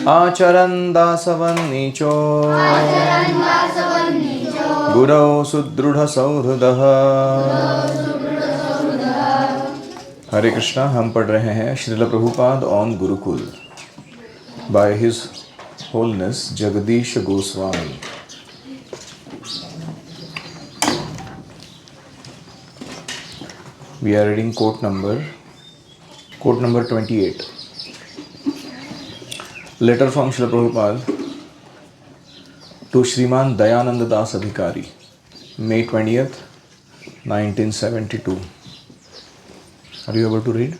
आचरन् दासवन्नीचो गुरौ सुदृढ़सौहृदः। हरे कृष्णा। हम पढ़ रहे हैं Srila Prabhupada on Gurukul by his wholeness Jagdish Goswami. We are reading quote number 28. Letter from Srila Prabhupada to Shriman Dayananda Das Adhikari, May 20th, 1972. Are you able to read?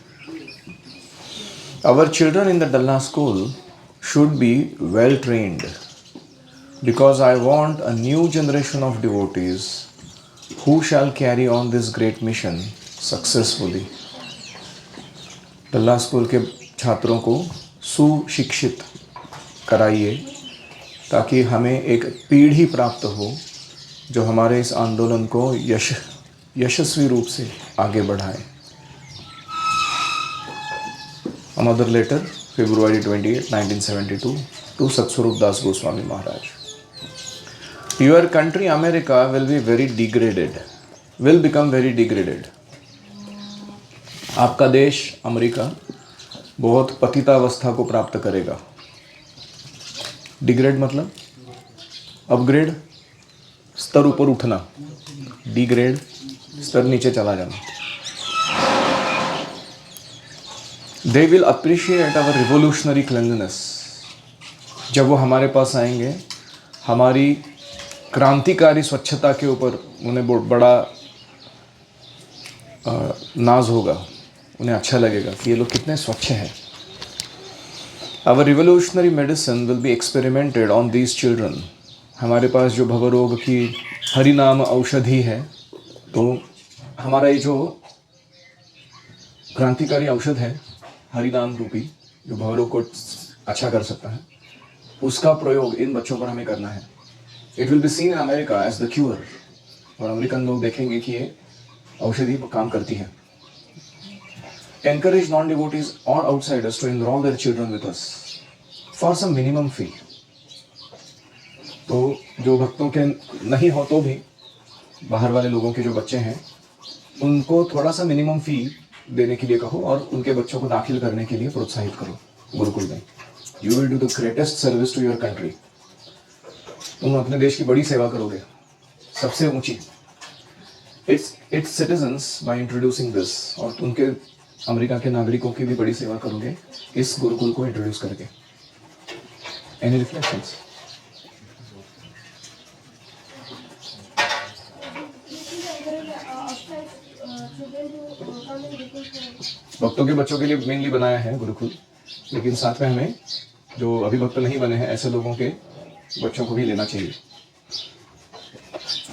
Our children in the Dalla school should be well trained because I want a new generation of devotees who shall carry on this great mission successfully. Dalla school के छात्रों को सुशिक्षित कराइए ताकि हमें एक पीढ़ी प्राप्त हो जो हमारे इस आंदोलन को यशस्वी रूप से आगे बढ़ाए। Another letter February 28, 1972 to Satswarup Das Goswami Maharaj. Your country America will become very degraded. आपका देश अमेरिका बहुत पतितावस्था को प्राप्त करेगा। डिग्रेड मतलब अपग्रेड, स्तर ऊपर उठना, डिग्रेड स्तर नीचे चला जाना। They will appreciate our revolutionary cleanliness. जब वो हमारे पास आएंगे, हमारी क्रांतिकारी स्वच्छता के ऊपर उन्हें बहुत बड़ा नाज होगा, उन्हें अच्छा लगेगा कि ये लोग कितने स्वच्छ हैं। Our revolutionary medicine will be experimented on these children. हमारे पास जो भवरोग की हरिनाम औषधि है, तो हमारा ये जो क्रांतिकारी औषध है हरिनाम रूपी, जो भवरोग को अच्छा कर सकता है, उसका प्रयोग इन बच्चों पर हमें करना है। It will be seen in America as the cure। और अमेरिकन लोग देखेंगे कि ये औषधि काम करती है। Encourage non-devotees or outsiders to enroll their children with us for some minimum fee। तो जो भक्तों के नहीं हो तो भी बाहर वाले लोगों के जो बच्चे हैं उनको थोड़ा सा मिनिमम फी देने के लिए कहो और उनके बच्चों को दाखिल करने के लिए प्रोत्साहित करो गुरुकुल में। You will do the greatest service to your country। तुम अपने देश की बड़ी सेवा करोगे, सबसे ऊंची। Its citizens by introducing this। और उनके अमेरिका के नागरिकों की भी बड़ी सेवा करोगे इस गुरुकुल को इंट्रोड्यूस करके। Any reflections? भक्तों के बच्चों के लिए मेनली बनाया है गुरुकुल, लेकिन साथ में हमें जो अभी भक्त नहीं बने हैं ऐसे लोगों के बच्चों को भी लेना चाहिए।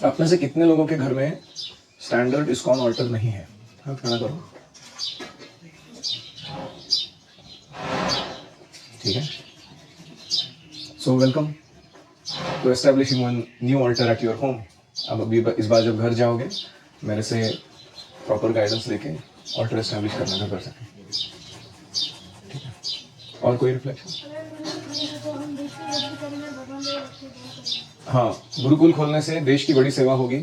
अपने से कितने लोगों के घर में स्टैंडर्ड इस्कॉन ऑल्टर नहीं है? हाँ, खड़ा करो। ठीक है। So welcome to establishing one new altar at your home. अब अभी इस बार जब घर जाओगे मेरे से प्रॉपर गाइडेंस लेके ऑल्टर एस्टैब्लिश करना घर कर सकें। ठीक है। और कोई रिफ्लेक्शन? हाँ, गुरुकुल खोलने से देश की बड़ी सेवा होगी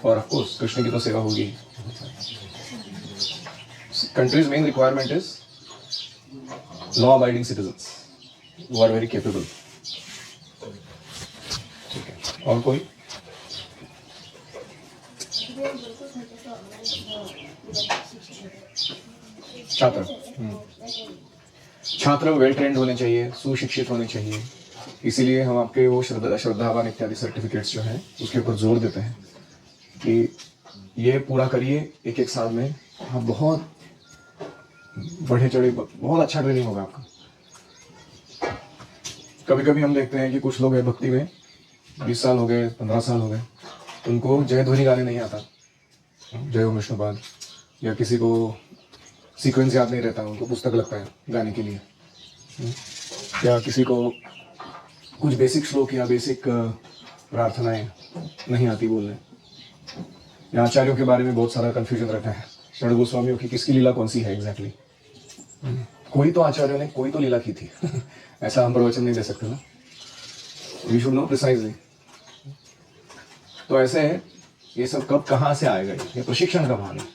और ऑफ कोर्स कृष्ण की तो सेवा होगी। Countries main requirement is law abiding citizens who are very capable। ठीक है। और कोई? छात्र वेल ट्रेंड होने चाहिए, सुशिक्षित होने चाहिए। इसीलिए हम आपके वो श्रद्धावान इत्यादि सर्टिफिकेट्स जो हैं उसके ऊपर जोर देते हैं कि ये पूरा करिए एक साल में। हाँ, बहुत बढ़े चढ़े बहुत अच्छा ट्रेनिंग होगा आपका। कभी कभी हम देखते हैं कि कुछ लोग हैं भक्ति में 20 साल हो गए, 15 साल हो गए, उनको जय ध्वनि गाने नहीं आता, जय ओम विष्णुपाद, या किसी को सीक्वेंस याद नहीं रहता, उनको पुस्तक लगता है गाने के लिए, या किसी को कुछ बेसिक श्लोक या बेसिक प्रार्थनाएं नहीं आती बोलने, या आचार्यों के बारे में बहुत सारा कन्फ्यूजन रहता है। षड गोस्वामियों की किसकी लीला कौन सी है एग्जैक्टली, कोई तो आचार्यों ने कोई तो लीला की थी ऐसा हम प्रवचन नहीं दे सकते ना, वी शुड नो प्रिसाइजली। तो ऐसे है, ये सब कब कहाँ से आएगा, ये प्रशिक्षण का भाग है।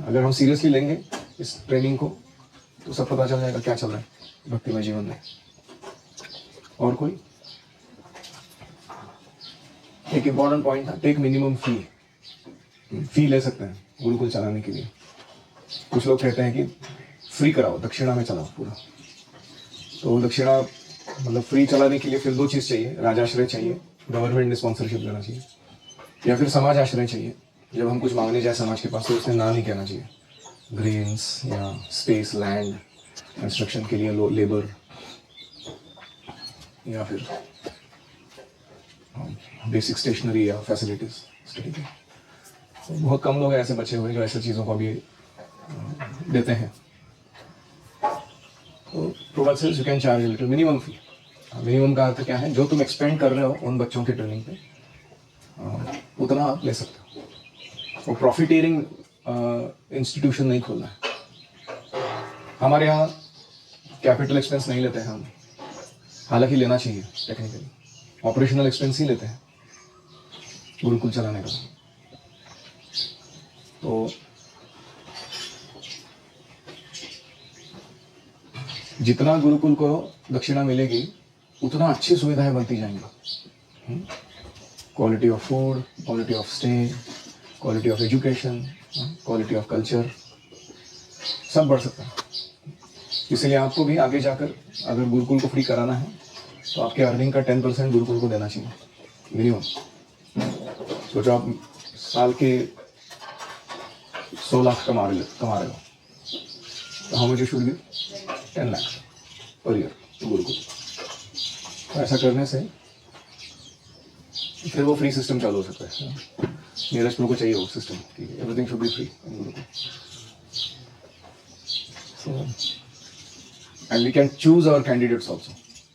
अगर हम सीरियसली लेंगे इस ट्रेनिंग को तो सब पता चल जाएगा क्या चल रहा है भक्तिमय जीवन में। और कोई एक इंपॉर्टेंट पॉइंट था, टेक मिनिमम फी ले सकते हैं गुरुकुल चलाने के लिए। कुछ लोग कहते हैं कि फ्री कराओ, दक्षिणा में चलाओ पूरा। तो दक्षिणा मतलब फ्री चलाने के लिए फिर दो चीज़ चाहिए, राजाश्रय चाहिए, गवर्नमेंट ने स्पॉन्सरशिप देना चाहिए, या फिर समाज आश्रय चाहिए। जब हम कुछ मांगने जाए समाज के पास तो उसने ना नहीं कहना चाहिए, ग्रेन्स या स्पेस, लैंड, कंस्ट्रक्शन के लिए लेबर, या फिर बेसिक स्टेशनरी या फैसिलिटीज स्टडी के। तो बहुत कम लोग ऐसे बचे हुए जो ऐसे चीज़ों को भी देते हैं। तो provide sales you can charge little minimum fee. Minimum का अर्थ क्या है, जो तुम एक्सपेंड कर रहे हो उन बच्चों की ट्रेनिंग पे उतना आप ले सकते हो। वो प्रॉफिटेरिंग इंस्टीट्यूशन नहीं खोलना है। हमारे यहाँ कैपिटल एक्सपेंस नहीं लेते हैं हम, हालांकि लेना चाहिए टेक्निकली, ऑपरेशनल एक्सपेंस ही लेते हैं गुरुकुल चलाने का। तो जितना गुरुकुल को दक्षिणा मिलेगी उतना अच्छी सुविधाएं बनती जाएंगी। Quality of food, quality of stay, quality of education, quality of culture, सब बढ़ सकता है। इसलिए आपको भी आगे जाकर अगर गुरुकुल को फ्री कराना है तो आपके अर्निंग का 10% गुरुकुल को देना चाहिए मिनिमम। सोचो आप साल के 100 लाख कमा रहे हो, तो how much you should give? 10 lakh per year to Gurukul. तो ऐसा करने से फिर वो फ्री सिस्टम चालू हो सकता है। नीरज प्रो को चाहिए वो सिस्टम कि everything should be free in gurukul. And we can choose our candidates also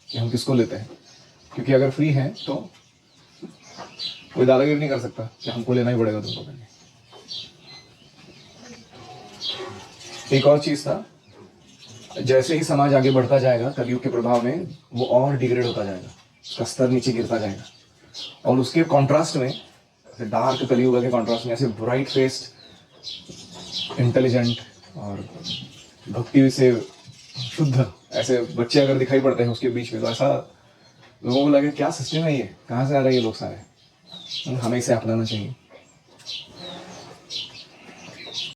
कि हम किसको लेते हैं, क्योंकि अगर फ्री है तो कोई दादागिरी नहीं कर सकता कि हमको लेना ही पड़ेगा तुमको करने। एक और चीज था, जैसे ही समाज आगे बढ़ता जाएगा कलयुग के प्रभाव में वो और डिग्रेड होता जाएगा, उसका स्तर नीचे गिरता जाएगा। और उसके कॉन्ट्रास्ट में, डार्क कलयुग के कॉन्ट्रास्ट में ऐसे ब्राइट फेस्ड, इंटेलिजेंट और भक्ति से शुद्ध ऐसे बच्चे अगर दिखाई पड़ते हैं उसके बीच में, तो ऐसा लोगों को लगे क्या सिस्टम है ये, कहाँ से आ रहे हैं ये लोग सारे, हमें इसे अपनाना चाहिए।